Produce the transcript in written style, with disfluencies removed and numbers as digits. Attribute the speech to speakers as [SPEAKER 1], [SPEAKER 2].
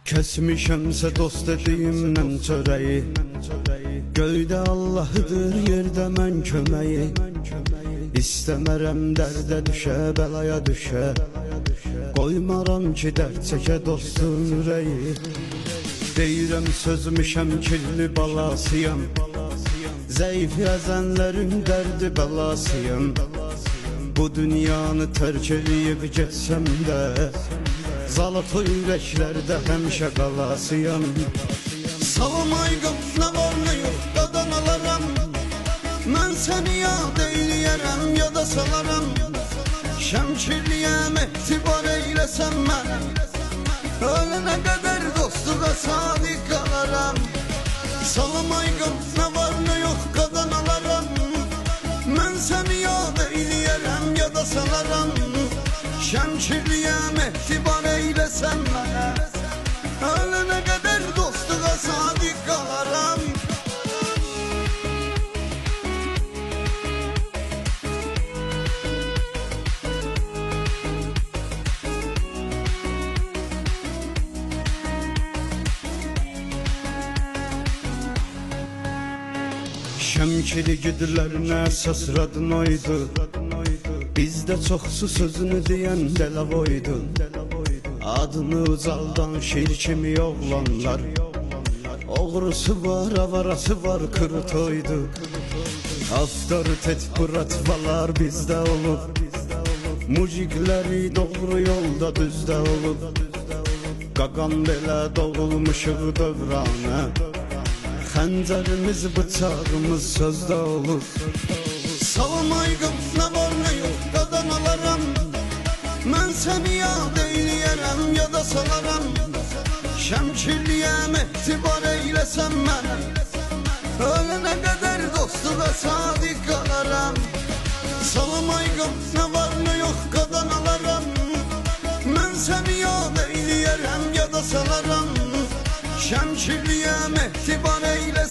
[SPEAKER 1] Kesmişemse dost edeyimden çöreği, göyde Allah'ıdır, yerde mən kömeği. İstəmərəm dərdə düşə, bəlaya düşə, qoymaram ki dərd çəkə dostun ürəyi. Deyirəm sözmüşəm kirli balasıyam, zəif əzənlərin dərdi bəlasıyam. Bu dünyanı tərk eləyib getsəm də, zalata ürəklərdə həmişə qalasıyam. Salam ayqım, nə var nə yox, qadan alaram. Mən səni yad eyləyərəm, yada salaram. Şəmkirliyəm, etibar eyləsən mənə, ölənə qədər dostluğa sadiq qalaram. Salam ayqım, nə var nə yox, qadan alaram. Mən səni yad eyləyərəm, yada salaram. Şəmkirliyəm, etibar eyləsən mənə, ölənə qədər dostluğa sadiq qalaram. Şəmkiri gidilərinə əsas radın oydu, bizdə çoxsu sözünü deyən Dələvoydu. Adını ucaldan şir kimi oğlanlar, oğrusu var, avarası var, kırıtoydu. Avtoritet buratvalar bizdə olub, mujikləri doğru yolda düzdə olub. Qaqam belə doğulmuşuq dövranə, xəncərimiz, bıçağımız sözdə olur. Salam ayqım, nə var nə yox, qadan alaram. Mən səni yad eyləyərəm, yada salaram. Şəmkirliyəm, etibar eyləsən mənə, ölənə qədər dostluğa sadiq qalaram. Salam ayqım, nə var nə yox, qadan alaram. Mən səni yad eyləyərəm, yada salaram. Şəmkirliyəm, etibar eyləsən.